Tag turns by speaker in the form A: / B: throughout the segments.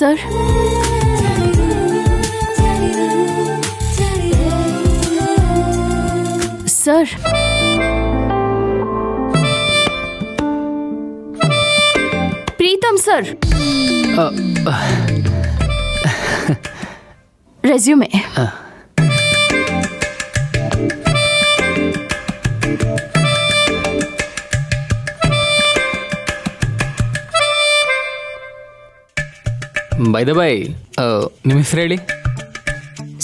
A: Sir. Sir, Preetham sir, resume.
B: By the by, ನಿಮ್ಮ ಹೆಸರು ಹೇಳಿ.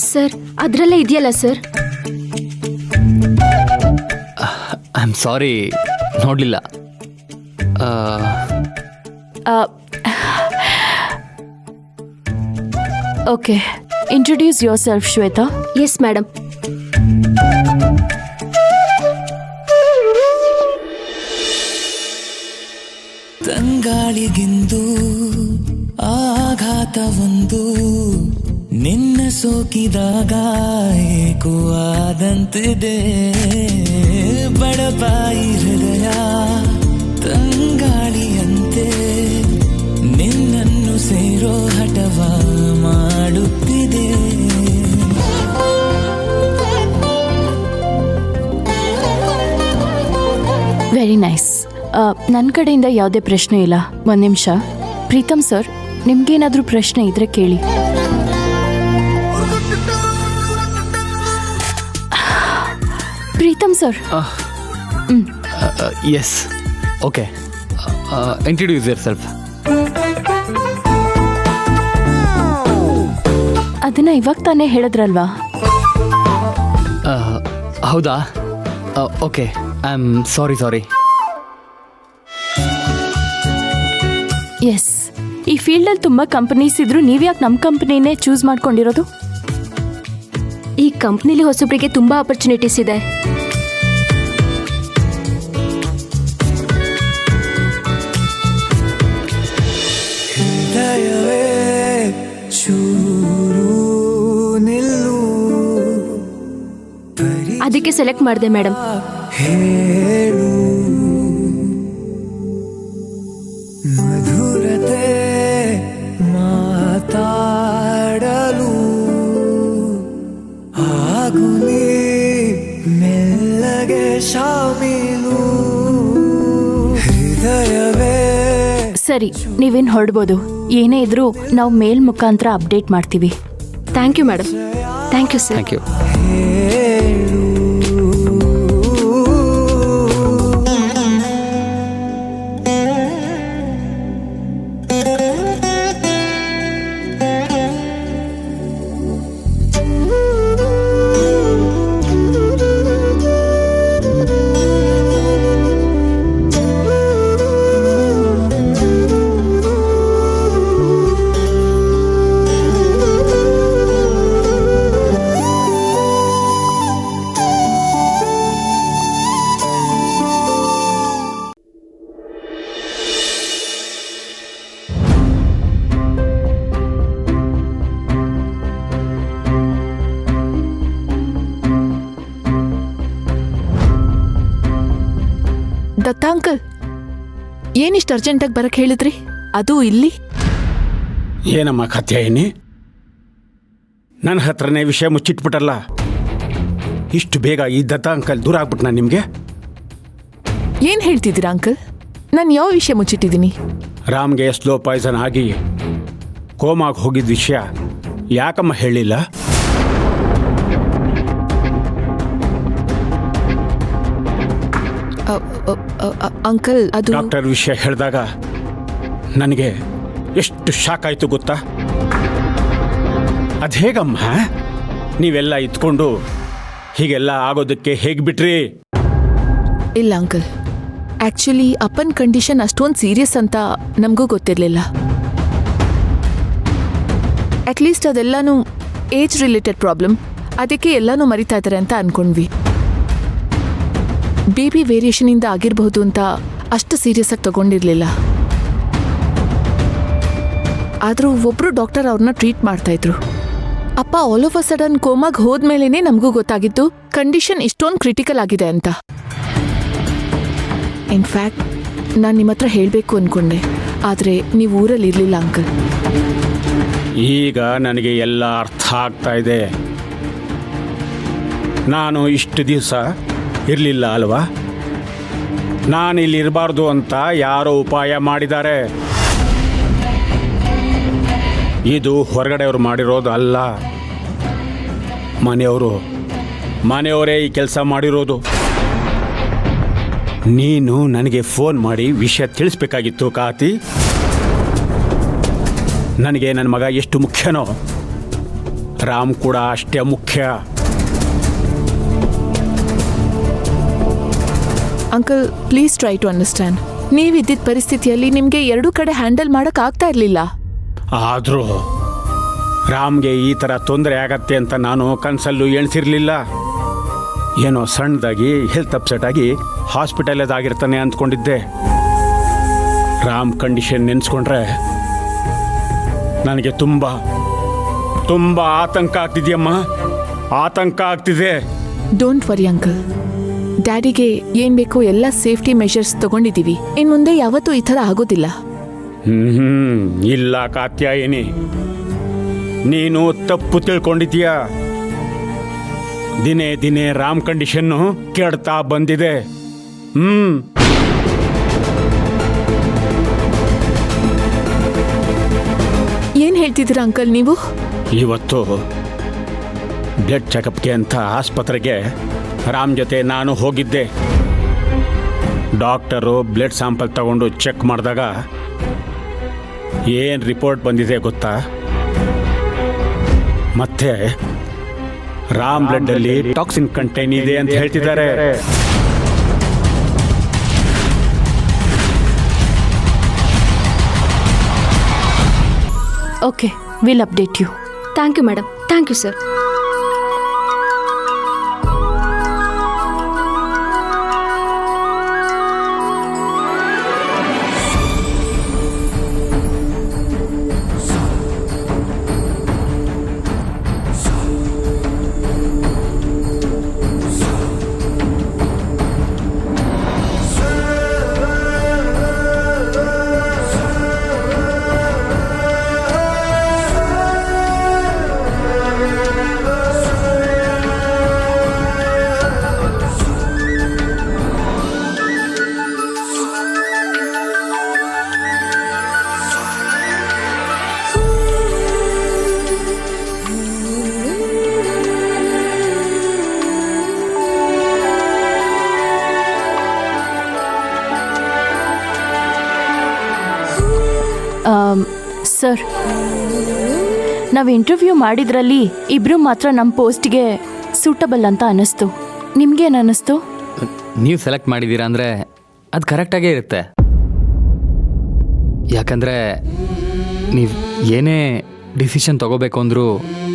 A: ಸರ್, ಅದರಲ್ಲೇ ಇದೆಯಲ್ಲ ಸರ್.
B: ಐ ಆಮ್ ಸಾರಿ, ನೋಡಲಿಲ್ಲ.
A: Okay, introduce yourself Shweta.
C: Yes madam.
D: ತಂಗಾಳಿಗಿಂದು ಆಘಾತವೊಂದು ನಿನ್ನ ಸೋಕಿದಾಗ ಏಕೋ ಆದಂತಿದೆ. ಬಡಪಾಯಿ ಹೃದಯ ತಂಗಾಳಿಯಂತೆ ನಿನ್ನನ್ನು ಸೇರೋ ಹಠವ ಮಾಡುತ್ತಿದೆ.
A: Very nice. ನನ್ನ ಕಡೆಯಿಂದ ಯಾವುದೇ ಪ್ರಶ್ನೆ ಇಲ್ಲ. ಒಂದು ನಿಮಿಷ. ಪ್ರೀತಮ್ ಸರ್, ನಿಮ್ಗೇನಾದರೂ ಪ್ರಶ್ನೆ ಇದ್ರೆ ಕೇಳಿ. Preetham sir.
B: Yes, okay. Introduce yourself.
A: ಅದನ್ನ ಇವಾಗ ತಾನೇ ಹೇಳಿದ್ರಲ್ವಾ?
B: ಹೌದಾ? Okay, I am sorry.
A: Yes, ಈ ಫೀಲ್ಡಲ್ಲಿ ತುಂಬ ಕಂಪನೀಸ್ ಇದ್ರು ನೀವ್ಯಾಕೆ ನಮ್ಮ ಕಂಪನಿನೇ ಚೂಸ್ ಮಾಡ್ಕೊಂಡಿರೋದು?
C: ಈ ಕಂಪ್ನಿಲಿ ಹೊಸಬ್ರಿಗೆ ತುಂಬಾ ಆಪರ್ಚುನಿಟೀಸ್ ಇದೆ.
D: ಹೃದಯವೇ ಚೂರು ನಿಲ್ಲು,
C: ಅದಕ್ಕೆ ಸೆಲೆಕ್ಟ್ ಮಾಡಿದೆ ಮೇಡಮ್.
D: ಹೇಳು ಮಧುರತೆ ಮಾತಾಡಲು, ಆಗುಲಿ ಮೆಲ್ಲಗೆ ಶಾಮೀಲು. ಹೃದಯವೇ.
A: ಸರಿ, ನೀವೇನು ಹೊರಡ್ಬೋದು. ಏನೇ ಇದ್ರೂ ನಾವು ಮೇಲ್ ಮುಖಾಂತರ ಅಪ್ಡೇಟ್ ಮಾಡ್ತೀವಿ.
C: Thank you madam. Thank you sir.
B: Thank you.
D: ಹೇಳು
E: ದತ್ತ ಅಂಕಲ್, ಏನಿಷ್ಟು ಅರ್ಜೆಂಟಾಗಿ ಬರಕ್ಕೆ ಹೇಳಿದ್ರಿ? ಅದು ಇಲ್ಲಿ?
F: ಏನಮ್ಮ ಕಾತ್ಯಾಯಿನಿ, ನನ್ನ ಹತ್ರನೇ ವಿಷಯ ಮುಚ್ಚಿಟ್ಬಿಟ್ಟಲ್ಲ. ಇಷ್ಟು ಬೇಗ ಈ ದತ್ತ ಅಂಕಲ್ ದೂರ ಆಗ್ಬಿಟ್ನಾ ನಿಮಗೆ?
E: ಏನು ಹೇಳ್ತಿದ್ದೀರಾ ಅಂಕಲ್? ನಾನು ಯಾವ ವಿಷಯ ಮುಚ್ಚಿಟ್ಟಿದ್ದೀನಿ?
F: ರಾಮ್ಗೆ ಸ್ಲೋ ಪಾಯ್ಸನ್ ಆಗಿ ಕೋಮಾಗಿ ಹೋಗಿದ್ದ ವಿಷಯ ಯಾಕಮ್ಮ ಹೇಳಿಲ್ಲ?
E: ಅಂಕಲ್, ಅದು
F: ಡಾಕ್ಟರ್ ವಿಷಯ ಹೇಳಿದಾಗ ನನಗೆ ಎಷ್ಟು ಶಾಕ್ ಆಯಿತು ಗೊತ್ತಾ? ಅದು ಹೇಗಮ್ಮ ನೀವೆಲ್ಲ ಇದ್ಕೊಂಡು ಹೀಗೆಲ್ಲ ಆಗೋದಕ್ಕೆ ಹೇಗೆ ಬಿಟ್ರಿ?
E: ಇಲ್ಲ ಅಂಕಲ್, ಆ್ಯಕ್ಚುಲಿ ಅಪ್ಪನ ಕಂಡೀಷನ್ ಅಷ್ಟೊಂದು ಸೀರಿಯಸ್ ಅಂತ ನಮಗೂ ಗೊತ್ತಿರಲಿಲ್ಲ. ಅಟ್ಲೀಸ್ಟ್ ಅದೆಲ್ಲನೂ ಏಜ್ ರಿಲೇಟೆಡ್ ಪ್ರಾಬ್ಲಮ್, ಅದಕ್ಕೆ ಎಲ್ಲನೂ ಮರಿತಾ ಇದ್ದಾರೆ ಅಂತ ಅಂದ್ಕೊಂಡ್ವಿ. ಬೇಬಿ ವೇರಿಯೇಷನಿಂದ ಆಗಿರಬಹುದು ಅಂತ ಅಷ್ಟು ಸೀರಿಯಸ್ ಆಗಿ ತಗೊಂಡಿರಲಿಲ್ಲ. ಆದರೂ ಒಬ್ಬರು ಡಾಕ್ಟರ್ ಅವ್ರನ್ನ ಟ್ರೀಟ್ ಮಾಡ್ತಾಯಿದ್ರು. ಅಪ್ಪ ಆಲ್ ಆಫ್ ಅ ಸಡನ್ ಕೋಮಾಗಿ ಹೋದ್ಮೇಲೆ ನಮಗೂ ಗೊತ್ತಾಗಿತ್ತು ಕಂಡೀಷನ್ ಇಷ್ಟೊಂದು ಕ್ರಿಟಿಕಲ್ ಆಗಿದೆ ಅಂತ. ಇನ್ಫ್ಯಾಕ್ಟ್ ನಾನು ನಿಮ್ಮ ಹತ್ರ ಹೇಳಬೇಕು ಅಂದ್ಕೊಂಡೆ, ಆದರೆ ನೀವು ಊರಲ್ಲಿ ಇರಲಿಲ್ಲ ಅಂಕಲ್.
F: ಈಗ ನನಗೆ ಎಲ್ಲ ಅರ್ಥ ಆಗ್ತಾ ಇದೆ. ನಾನು ಇಷ್ಟು ದಿವಸ ಇರಲಿಲ್ಲ ಅಲ್ವಾ? ನಾನು ಇಲ್ಲಿ ಇರಬಾರ್ದು ಅಂತ ಯಾರೋ ಉಪಾಯ ಮಾಡಿದ್ದಾರೆ. ಇದು ಹೊರಗಡೆಯವರು ಮಾಡಿರೋದು ಅಲ್ಲ, ಮನೆಯವರೇ ಈ ಕೆಲಸ ಮಾಡಿರೋದು. ನೀನು ನನಗೆ ಫೋನ್ ಮಾಡಿ ವಿಷಯ ತಿಳಿಸ್ಬೇಕಾಗಿತ್ತು ಕಾತಿ. ನನಗೆ ನನ್ನ ಮಗ ಎಷ್ಟು ಮುಖ್ಯನೋ, ರಾಮ್ ಕೂಡ ಅಷ್ಟೇ ಮುಖ್ಯ.
E: Uncle, please try to understand. ನೀವಿದ್ದಿದ್ದ ಪರಿಸ್ಥಿತಿಯಲ್ಲಿ ನಿಮಗೆ ಎರಡೂ ಕಡೆ ಹ್ಯಾಂಡಲ್ ಮಾಡಕ್ ಆಗ್ತಾ ಇರಲಿಲ್ಲ.
F: ಆದರೂ ರಾಮ್ಗೆ ಈ ಥರ ತೊಂದರೆ ಆಗತ್ತೆ ಅಂತ ನಾನು ಕನಸಲ್ಲೂ ಎಣಿಸಿರಲಿಲ್ಲ. ಏನೋ ಸಣ್ಣದಾಗಿ ಹೆಲ್ತ್ ಅಪ್ಸೆಟ್ ಆಗಿ ಹಾಸ್ಪಿಟಲದಾಗಿರ್ತಾನೆ ಅಂದ್ಕೊಂಡಿದ್ದೆ. ರಾಮ್ ಕಂಡೀಷನ್ ನೆನೆಸ್ಕೊಂಡ್ರೆ ನನಗೆ ತುಂಬ ತುಂಬ ಆತಂಕ ಆಗ್ತಿದೆಯಮ್ಮ, ಆತಂಕ ಆಗ್ತಿದೆ.
E: ಡೋಂಟ್ ವರಿ ಅಂಕಲ್, ಡ್ಯಾಡಿಗೆ ಏನ್ ಬೇಕೋ ಎಲ್ಲ ಸೇಫ್ಟಿ ಮೆಷರ್ಸ್ ತಗೊಂಡಿದ್ದೀವಿ. ಇನ್ ಮುಂದೆ ಯಾವತ್ತೂ ಈ ಥರ ಆಗೋದಿಲ್ಲ.
F: ಇಲ್ಲ ಕಾತ್ಯಾಯಿನಿ, ನೀನು ತಪ್ಪು ತಿಳ್ಕೊಂಡಿದ್ದೀಯ. ದಿನೇ ದಿನೇ ರಾಮ್ ಕಂಡೀಷನ್ನು ಕೆಡ್ತಾ ಬಂದಿದೆ.
E: ಏನ್ ಹೇಳ್ತಿದ್ದೀರಾ ಅಂಕಲ್ ನೀವು?
F: ಇವತ್ತು ಬ್ಲಡ್ ಚೆಕಪ್ಗೆ ಅಂತ ಆಸ್ಪತ್ರೆಗೆ ರಾಮ್ ಜೊತೆ ನಾನು ಹೋಗಿದ್ದೆ. ಡಾಕ್ಟರು ಬ್ಲಡ್ ಸ್ಯಾಂಪಲ್ ತಗೊಂಡು ಚೆಕ್ ಮಾಡಿದಾಗ ಏನು ರಿಪೋರ್ಟ್ ಬಂದಿದೆ ಗೊತ್ತಾ? ಮತ್ತೆ ರಾಮ್ ಬ್ಲಡ್ ಅಲ್ಲಿ ಟಾಕ್ಸಿನ್ ಕಂಟೆಂಟ್ ಇದೆ ಅಂತ ಹೇಳ್ತಿದ್ದಾರೆ.
A: Okay, will update you.
C: Thank you madam, thank you sir.
A: Sir, ನಾವು ಇಂಟರ್ವ್ಯೂ ಮಾಡಿದ್ರಲ್ಲಿ ಇಬ್ಬರು ಮಾತ್ರ ನಮ್ಮ ಪೋಸ್ಟ್ಗೆ ಸೂಟಬಲ್ ಅಂತ ಅನ್ನಿಸ್ತು. ನಿಮ್ಗೇನು ಅನ್ನಿಸ್ತು?
B: ನೀವು ಸೆಲೆಕ್ಟ್ ಮಾಡಿದ್ದೀರಾ ಅಂದರೆ ಅದು ಕರೆಕ್ಟಾಗೇ ಇರುತ್ತೆ. ಯಾಕಂದರೆ ನೀವು ಏನೇ ಡಿಸಿಷನ್ ತೊಗೋಬೇಕು ಅಂದರೂ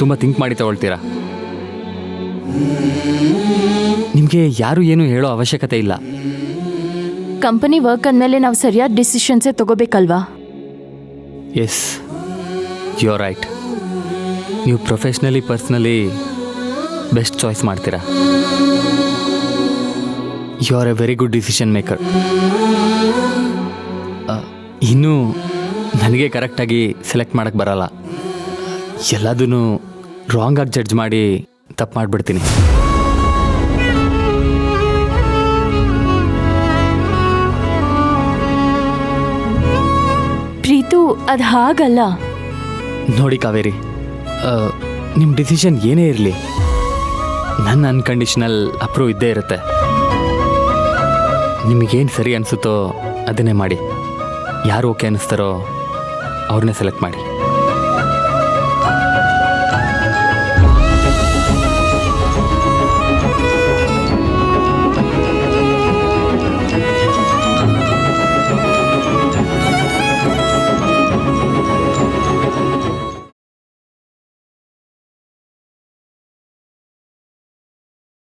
B: ತುಂಬ ಥಿಂಕ್ ಮಾಡಿ ತಗೊಳ್ತೀರಾ. ನಿಮಗೆ ಯಾರು ಏನು ಹೇಳೋ ಅವಶ್ಯಕತೆ ಇಲ್ಲ.
A: ಕಂಪನಿ ವರ್ಕ್ ಅಂದಮೇಲೆ ನಾವು ಸರಿಯಾದ ಡಿಸಿಷನ್ಸೇ ತಗೋಬೇಕಲ್ವಾ?
B: Yes, you are right. ನೀವು ಪ್ರೊಫೆಷ್ನಲಿ ಪರ್ಸ್ನಲಿ ಬೆಸ್ಟ್ ಚಾಯ್ಸ್ ಮಾಡ್ತೀರಾ. You are a very good decision maker. ಇನ್ನೂ ನನಗೆ ಕರೆಕ್ಟಾಗಿ ಸೆಲೆಕ್ಟ್ ಮಾಡೋಕ್ಕೆ ಬರಲ್ಲ. ಎಲ್ಲದೂ ರಾಂಗಾಗಿ ಜಡ್ಜ್ ಮಾಡಿ ತಪ್ಪು ಮಾಡಿಬಿಡ್ತೀನಿ.
A: ಪ್ರೀತು, ಅದು ಹಾಗಲ್ಲ.
B: ನೋಡಿ ಕಾವೇರಿ, ನಿಮ್ಮ ಡಿಸಿಷನ್ ಏನೇ ಇರಲಿ, ನನ್ನ ಅನ್ಕಂಡೀಷನಲ್ ಅಪ್ರೂವ್ ಇದ್ದೇ ಇರುತ್ತೆ. ನಿಮಗೇನು ಸರಿ ಅನಿಸುತ್ತೋ ಅದನ್ನೇ ಮಾಡಿ. ಯಾರು ಓಕೆ ಅನ್ನಿಸ್ತಾರೋ ಅವ್ರನ್ನೇ ಸೆಲೆಕ್ಟ್ ಮಾಡಿ.